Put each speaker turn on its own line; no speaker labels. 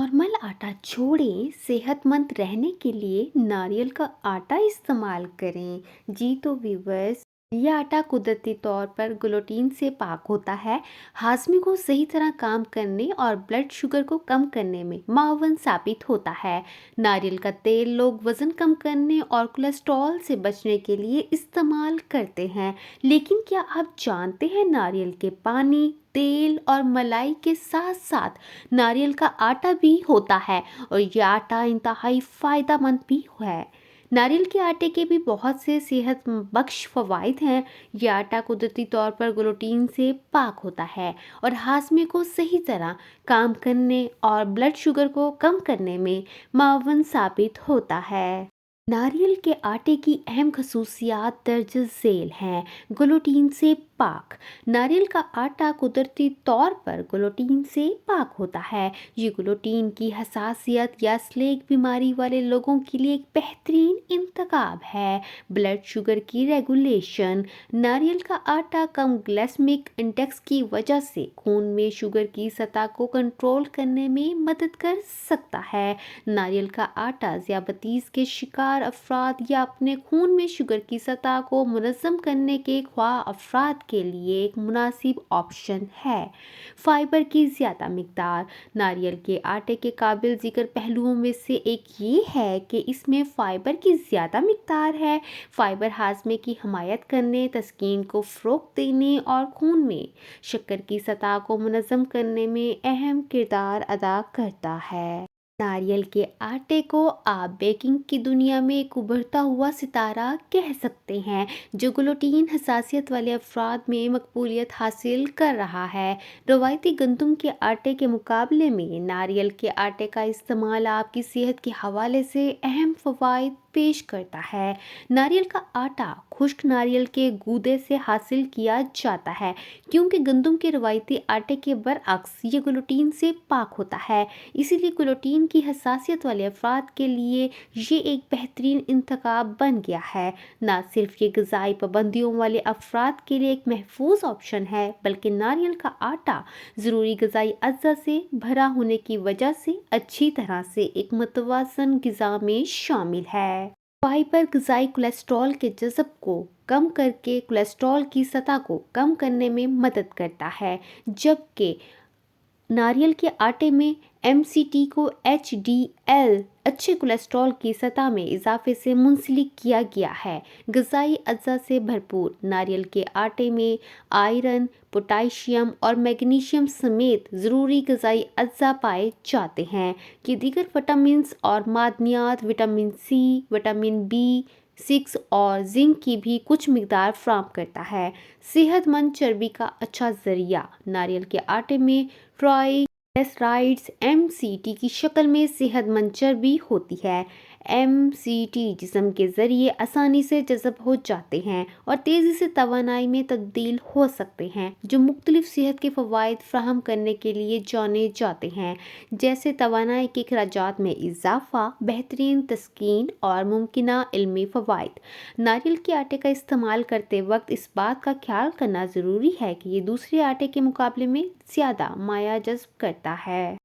Normal आटा छोड़ें, सेहतमंद रहने के लिए नारियल का आटा इस्तेमाल करें। जी तो व्यूवर्स, यह आटा कुदरती तौर पर ग्लूटीन से पाक होता है। हाजमे को सही तरह काम करने और ब्लड शुगर को कम करने में मावन साबित होता है। नारियल का तेल लोग वजन कम करने और कोलेस्ट्रॉल से बचने के लिए इस्तेमाल करते हैं, लेकिन क्या आप जानते हैं नारियल के पानी, तेल और मलाई के साथ साथ नारियल का आटा भी होता है और यह आटा इंतहाई फायदेमंद भी है। नारियल के आटे के भी बहुत से सेहत बख्श फवाइद हैं। यह आटा कुदरती तौर पर ग्लूटीन से पाक होता है और हाजमे को सही तरह काम करने और ब्लड शुगर को कम करने में मावन साबित होता है। नारियल के आटे की अहम खसूसियात दर्ज झेल हैं। ग्लूटीन से पाक। नारियल का आटा कुदरती तौर पर ग्लूटीन से पाक होता है। ये ग्लूटीन की हसासियत या स्लेक बीमारी वाले लोगों के लिए एक बेहतरीन इंतखाब है। ब्लड शुगर की रेगुलेशन। नारियल का आटा कम ग्लाइसेमिक इंडेक्स की वजह से खून में शुगर की सतह को कंट्रोल करने में मदद कर सकता है। नारियल का आटा ज़ियाबतीस के शिकार अफराद या अपने खून में शुगर की सतह को मुनज़्ज़म करने के ख्वाह अफराद के लिए एक मुनासिब ऑप्शन है। फाइबर की ज़्यादा मिकदार। नारियल के आटे के काबिल ज़िक्र पहलुओं में से एक ये है कि इसमें फ़ाइबर की ज़्यादा मिकदार है। फाइबर हाजमे की हमायत करने, तस्कीन को फ़रोग़ देने और खून में शक्कर की सतह को मुनज़्ज़म करने में अहम किरदार अदा करता है। नारियल के आटे को आप बेकिंग की दुनिया में एक उभरता हुआ सितारा कह सकते हैं, जो ग्लूटीन हसासियत वाले अफराद में मकबूलियत हासिल कर रहा है। रवायती गंदम के आटे के मुकाबले में नारियल के आटे का इस्तेमाल आपकी सेहत के हवाले से अहम फ़वाइद पेश करता है। नारियल का आटा खुश्क नारियल के गूदे से हासिल किया जाता है, क्योंकि गंदम के रवायती आटे के बरअक्स ये ग्लूटीन से पाक होता है। इसीलिए ग्लूटीन की हसासियत वाले अफराद के लिए ये एक बेहतरीन इंतखाब बन गया है। न सिर्फ ये ग़िज़ाई पाबंदियों वाले अफराद के लिए एक महफूज ऑप्शन है, बल्कि नारियल का आटा ज़रूरी ग़िज़ाई अज्जा से भरा होने की वजह से अच्छी तरह से एक मुतवाज़न ग़िज़ा में शामिल है। फाइबर ग़िज़ाई कोलेस्ट्रॉल के जज़ब को कम करके कोलेस्ट्रॉल की सतह को कम करने में मदद करता है, जबकि नारियल के आटे में MCT को HDL अच्छे कोलेस्ट्रॉल की सतह में इजाफे से मुंसलिक किया गया है। ग़िज़ाई अज्जा से भरपूर नारियल के आटे में आयरन, पोटाशियम और मैग्नीशियम समेत ज़रूरी ग़िज़ाई अज्जा पाए जाते हैं। ये दीगर विटामिन्स और मादनियात विटामिन C, विटामिन B6 और जिंक की भी कुछ मिकदार फ्राहम करता है। सेहतमंद चर्बी का अच्छा ज़रिया। नारियल के आटे में ट्राइग्लिसराइड्स MCT की शक्ल में सेहतमंद चर्बी होती है। MCT जिस्म के ज़रिए आसानी से जज़ब हो जाते हैं और तेज़ी से तवानाई में तब्दील हो सकते हैं, जो मुख्तलिफ सेहत के फ़वाइद फ्राहम करने के लिए जाने जाते हैं, जैसे तवानाई के अखराजात में इजाफ़ा, बेहतरीन तस्कीन और मुमकिना इल्मी फ़वाइद। नारियल के आटे का इस्तेमाल करते वक्त इस बात का ख्याल करना ज़रूरी है कि ये दूसरे आटे के मुकाबले में ज़्यादा माया जज़ब करता है।